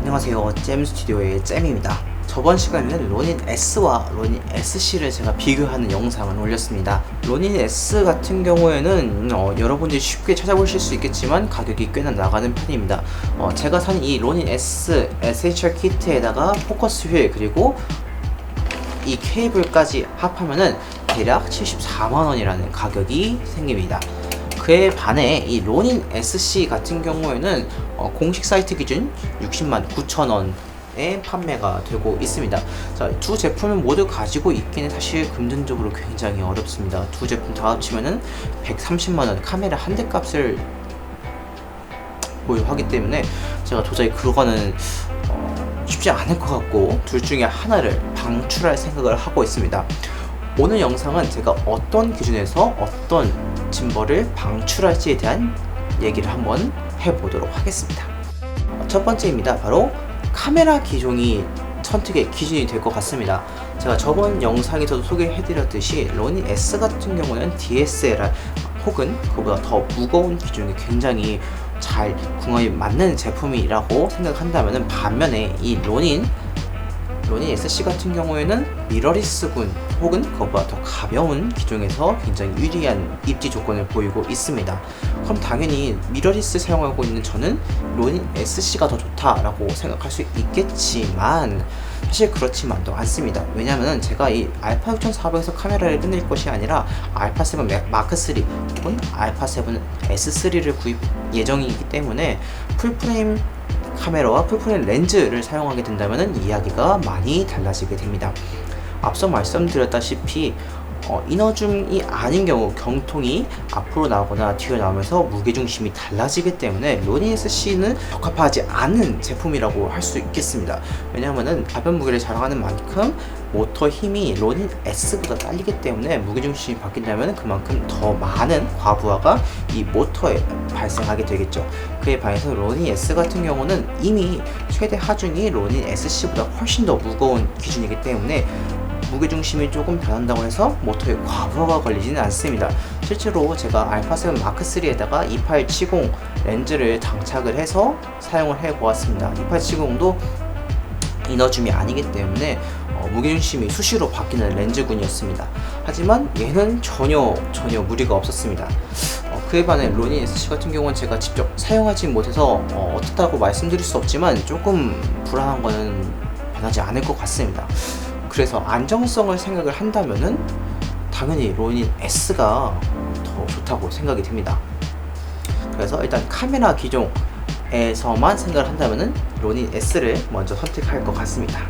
안녕하세요, 잼스튜디오의 잼입니다. 저번 시간에는 로닌 S와 로닌 SC를 제가 비교하는 영상을 올렸습니다. 로닌 S 같은 경우에는 여러분들이 쉽게 찾아보실 수 있겠지만 가격이 꽤나 나가는 편입니다. 제가 산 이 로닌 S SHR 키트에다가 포커스 휠 그리고 이 케이블까지 합하면은 대략 74만원이라는 가격이 생깁니다. 그에 반해 이 로닌 SC 같은 경우에는 공식 사이트 기준 60만 9천원에 판매가 되고 있습니다. 자, 두 제품을 모두 가지고 있기는 사실 금전적으로 굉장히 어렵습니다. 두 제품 다 합치면은 130만원 카메라 한 대 값을 보유하기 때문에 제가 도저히 그거는 쉽지 않을 것 같고 둘 중에 하나를 방출할 생각을 하고 있습니다. 오늘 영상은 제가 어떤 기준에서 어떤 짐벌을 방출할지에 대한 얘기를 한번 해보도록 하겠습니다. 첫 번째입니다. 바로 카메라 기종이 선택의 기준이 될 것 같습니다. 제가 저번 영상에서도 소개해드렸듯이 로닌 S 같은 경우는 DSLR 혹은 그보다 더 무거운 기종이 굉장히 잘 궁합이 맞는 제품이라고 생각한다면 반면에 이 로닌 SC 같은 경우에는 미러리스군 혹은 그것보다 더 가벼운 기종에서 굉장히 유리한 입지 조건을 보이고 있습니다. 그럼 당연히 미러리스 사용하고 있는 저는 로닌 SC가 더 좋다라고 생각할 수 있겠지만 사실 그렇지만도 않습니다. 왜냐하면 제가 이 알파 6400에서 카메라를 끝낼 것이 아니라 알파 7 마크 3 혹은 알파 7 S3를 구입 예정이기 때문에 풀프레임 카메라와 풀프레임 렌즈를 사용하게 된다면 이야기가 많이 달라지게 됩니다. 앞서 말씀드렸다시피 이너줌이 아닌 경우 경통이 앞으로 나오거나 뒤로 나오면서 무게중심이 달라지기 때문에 로닌 SC는 적합하지 않은 제품이라고 할 수 있겠습니다. 왜냐하면 가변 무게를 자랑하는 만큼 모터 힘이 로닌 S보다 딸리기 때문에 무게중심이 바뀐다면 그만큼 더 많은 과부하가 이 모터에 발생하게 되겠죠. 그에 반해서 로닌 S 같은 경우는 이미 최대 하중이 로닌 SC보다 훨씬 더 무거운 기준이기 때문에 무게중심이 조금 변한다고 해서 모터에 과부하가 걸리지는 않습니다. 실제로 제가 알파 7 마크 3에다가 2870 렌즈를 장착을 해서 사용을 해보았습니다. 2870도 이너줌이 아니기 때문에 무게중심이 수시로 바뀌는 렌즈군이었습니다. 하지만 얘는 전혀 무리가 없었습니다. 그에 반해 로닌 SC 같은 경우는 제가 직접 사용하지 못해서 어떻다고 말씀드릴 수 없지만 조금 불안한 거는 변하지 않을 것 같습니다. 그래서 안정성을 생각을 한다면은 당연히 로닌 S가 더 좋다고 생각이 됩니다. 그래서 일단 카메라 기종에서만 생각을 한다면은 로닌 S를 먼저 선택할 것 같습니다.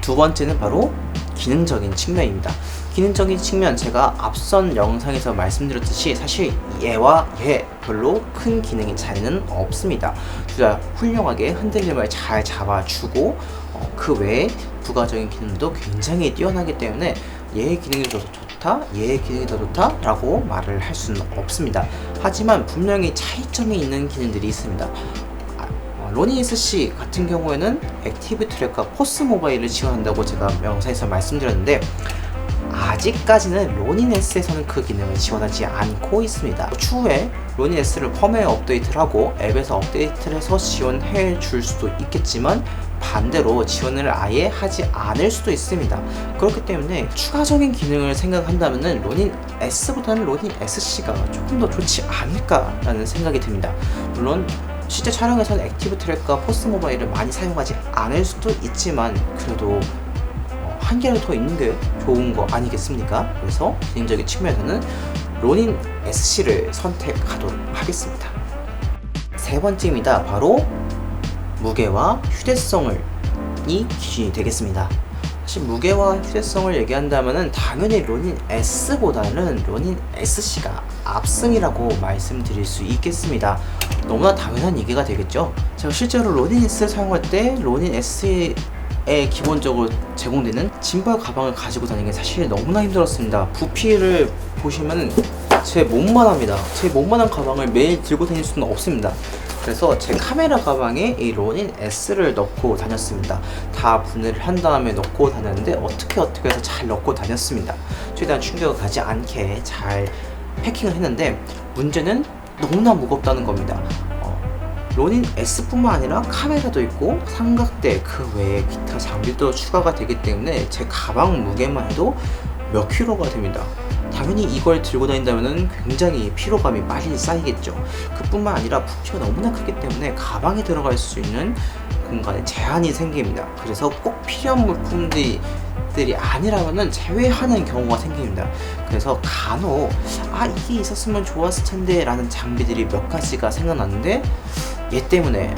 두 번째는 바로 기능적인 측면입니다. 기능적인 측면, 제가 앞선 영상에서 말씀드렸듯이 사실 얘와 얘 별로 큰 기능의 차이는 없습니다. 둘 다 훌륭하게 흔들림을 잘 잡아주고 그 외에 부가적인 기능도 굉장히 뛰어나기 때문에 얘의 기능이 더 좋다, 얘의 기능이 더 좋다 라고 말을 할 수는 없습니다. 하지만 분명히 차이점이 있는 기능들이 있습니다. 로닌 SC 같은 경우에는 액티브 트랙과 포스 모바일을 지원한다고 제가 영상에서 말씀드렸는데 아직까지는 로닌 S에서는 그 기능을 지원하지 않고 있습니다. 추후에 로닌 S를 펌웨어 업데이트를 하고 앱에서 업데이트를 해서 지원해 줄 수도 있겠지만 반대로 지원을 아예 하지 않을 수도 있습니다. 그렇기 때문에 추가적인 기능을 생각한다면 로닌 S보다는 로닌 SC가 조금 더 좋지 않을까라는 생각이 듭니다. 물론 실제 촬영에서는 액티브 트랙과 포스 모바일을 많이 사용하지 않을 수도 있지만 그래도 한 개를 더 있는 게 좋은 거 아니겠습니까? 그래서 개인적인 측면에서는 로닌 SC를 선택하도록 하겠습니다. 세 번째입니다. 바로 무게와 휴대성이 기준이 되겠습니다. 사실 무게와 휴대성을 얘기한다면 당연히 로닌 S보다는 로닌 SC가 압승이라고 말씀드릴 수 있겠습니다. 너무나 당연한 얘기가 되겠죠. 제가 실제로 로닌 S를 사용할 때 로닌 S에 기본적으로 제공되는 짐벌 가방을 가지고 다니는 게 사실 너무나 힘들었습니다. 부피를 보시면 제 몸만 합니다. 제 몸만한 가방을 매일 들고 다닐 수는 없습니다. 그래서 제 카메라 가방에 이 로닌 S를 넣고 다녔습니다. 다 분해를 한 다음에 넣고 다녔는데 어떻게 해서 잘 넣고 다녔습니다. 최대한 충격을 가지 않게 잘 패킹을 했는데 문제는 너무나 무겁다는 겁니다. 로닌 S뿐만 아니라 카메라도 있고 삼각대 그 외에 기타 장비도 추가가 되기 때문에 제 가방 무게만 해도 몇 킬로가 됩니다. 당연히 이걸 들고 다닌다면 굉장히 피로감이 빨리 쌓이겠죠. 그뿐만 아니라 부피가 너무나 크기 때문에 가방에 들어갈 수 있는 공간에 제한이 생깁니다. 그래서 꼭 필요한 물품들이 아니라면 제외하는 경우가 생깁니다. 그래서 간혹 이게 있었으면 좋았을 텐데 라는 장비들이 몇 가지가 생각났는데 얘 때문에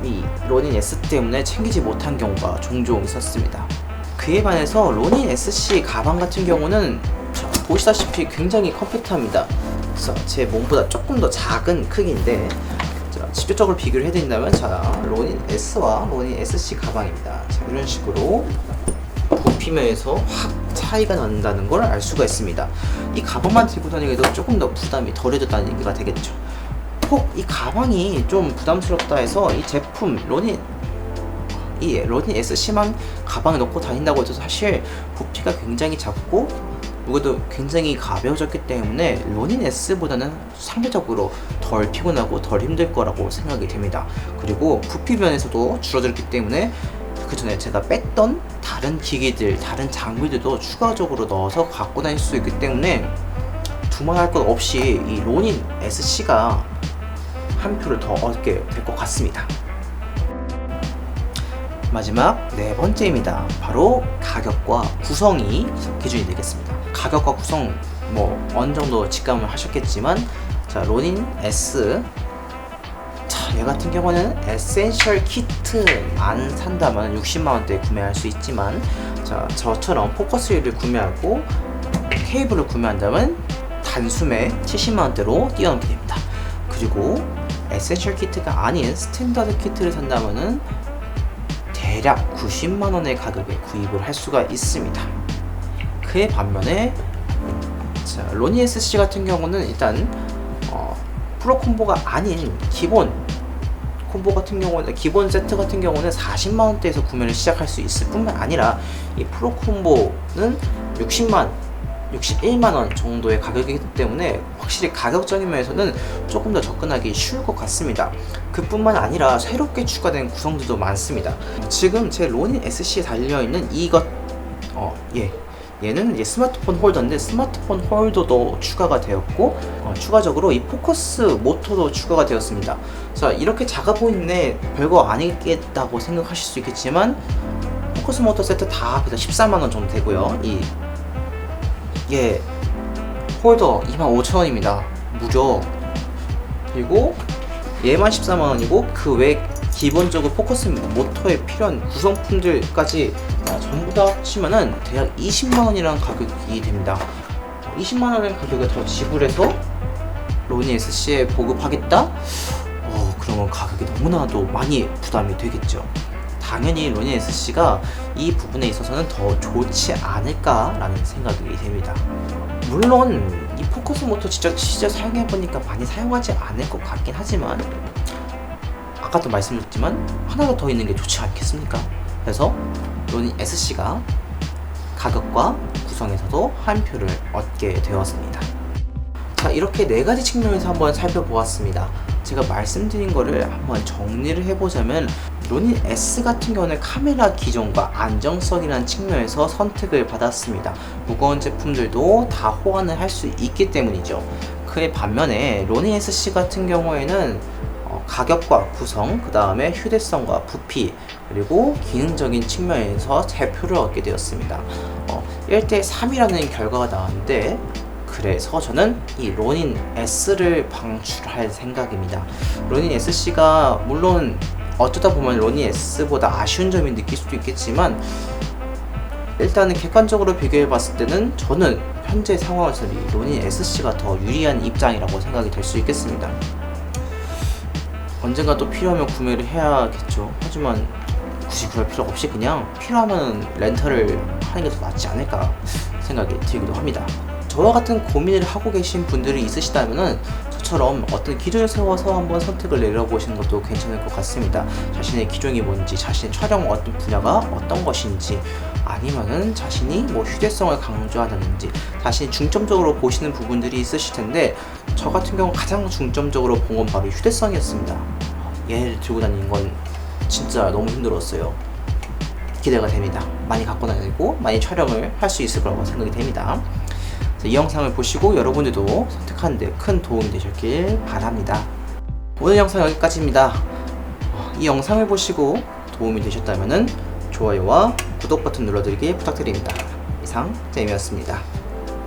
이 로닌 S 때문에 챙기지 못한 경우가 종종 있었습니다. 그에 반해서 로닌 SC 가방 같은 경우는 보시다시피 굉장히 컴팩트합니다. 그래서 제 몸보다 조금 더 작은 크기인데 직접적으로 비교를 해드린다면 로닌 S와 로닌 SC 가방입니다. 이런 식으로 부피면에서 확 차이가 난다는 걸 알 수가 있습니다. 이 가방만 들고 다니기도 조금 더 부담이 덜해졌다는 얘기가 되겠죠. 혹 이 가방이 좀 부담스럽다 해서 이 제품 로닌 SC만 가방에 넣고 다닌다고 해도 사실 부피가 굉장히 작고 무게도 굉장히 가벼워졌기 때문에 로닌 S보다는 상대적으로 덜 피곤하고 덜 힘들 거라고 생각이 됩니다. 그리고 부피 면에서도 줄어들기 때문에 그 전에 제가 뺐던 다른 기기들, 다른 장비들도 추가적으로 넣어서 갖고 다닐 수 있기 때문에 두말할 것 없이 이 로닌 SC가 한 표를 더 얻게 될 것 같습니다. 마지막 네 번째입니다. 바로 가격과 구성이 기준이 되겠습니다. 가격과 구성 어느 정도 직감을 하셨겠지만 로닌 S 얘 같은 경우는 에센셜 키트만 산다면 60만원대에 구매할 수 있지만 저처럼 포커스를 구매하고 케이블을 구매한다면 단숨에 70만원대로 뛰어넘게 됩니다. 그리고 에센셜 키트가 아닌 스탠다드 키트를 산다면은 대략 90만원의 가격에 구입을 할 수가 있습니다. 그에 반면에 로닌 SC 같은 경우는 일단 프로 콤보가 아닌 기본 콤보 같은 경우는 기본 세트 같은 경우는 40만원대에서 구매를 시작할 수 있을 뿐만 아니라 이 프로 콤보는 61만원 정도의 가격이기 때문에 확실히 가격적인 면에서는 조금 더 접근하기 쉬울 것 같습니다. 그뿐만 아니라 새롭게 추가된 구성들도 많습니다. 지금 제 로닌 SC에 달려있는 얘는 이제 스마트폰 홀더인데 스마트폰 홀더도 추가가 되었고 추가적으로 이 포커스 모터도 추가가 되었습니다. 이렇게 작아 보이는데 별거 아니겠다고 생각하실 수 있겠지만 포커스 모터 세트 다 합해서 14만원 정도 되고요. 홀더 25,000원입니다. 무려. 그리고 얘만 14만원이고 그 외 기본적으로 포커스 모터에 필요한 구성품들까지 전부 다 합치면은 대략 20만원이라는 가격이 됩니다. 20만원의 가격을 더 지불해서 로닌 SC에 보급하겠다? 그러면 가격이 너무나도 많이 부담이 되겠죠. 당연히 로닌 SC가 이 부분에 있어서는 더 좋지 않을까라는 생각이 됩니다. 물론 이 포커스 모터 직접 사용해보니까 많이 사용하지 않을 것 같긴 하지만 아까도 말씀드렸지만 하나가 더 있는 게 좋지 않겠습니까? 그래서 로닌 SC가 가격과 구성에서도 한 표를 얻게 되었습니다. 이렇게 네 가지 측면에서 한번 살펴보았습니다. 제가 말씀드린 거를 한번 정리를 해보자면 로닌 S 같은 경우는 카메라 기종과 안정성이라는 측면에서 선택을 받았습니다. 무거운 제품들도 다 호환을 할 수 있기 때문이죠. 그에 반면에 로닌 SC 같은 경우에는 가격과 구성, 그 다음에 휴대성과 부피, 그리고 기능적인 측면에서 세 표를 얻게 되었습니다. 1대3이라는 결과가 나왔는데 그래서 저는 이 로닌 S를 방출할 생각입니다. 로닌 SC가 물론 어쩌다 보면 로닌 S보다 아쉬운 점이 느낄 수도 있겠지만 일단은 객관적으로 비교해 봤을 때는 저는 현재 상황에서는 이 로닌 SC가 더 유리한 입장이라고 생각이 될 수 있겠습니다. 언젠가 또 필요하면 구매를 해야겠죠. 하지만 굳이 그럴 필요가 없이 그냥 필요하면 렌탈을 하는 게 더 낫지 않을까 생각이 들기도 합니다. 저와 같은 고민을 하고 계신 분들이 있으시다면은 저처럼 어떤 기준을 세워서 한번 선택을 내려보시는 것도 괜찮을 것 같습니다. 자신의 기종이 뭔지, 자신의 촬영 어떤 분야가 어떤 것인지, 아니면은 자신이 휴대성을 강조하다든지 자신이 중점적으로 보시는 부분들이 있으실 텐데 저 같은 경우 가장 중점적으로 본 건 바로 휴대성이었습니다. 얘를 들고 다니는 건 진짜 너무 힘들었어요. 기대가 됩니다. 많이 갖고 다니고 많이 촬영을 할 수 있을 거라고 생각이 됩니다. 이 영상을 보시고 여러분들도 선택하는 데 큰 도움이 되셨길 바랍니다. 오늘 영상 여기까지입니다. 이 영상을 보시고 도움이 되셨다면 좋아요와 구독 버튼 눌러드리기 부탁드립니다. 이상 제이미였습니다.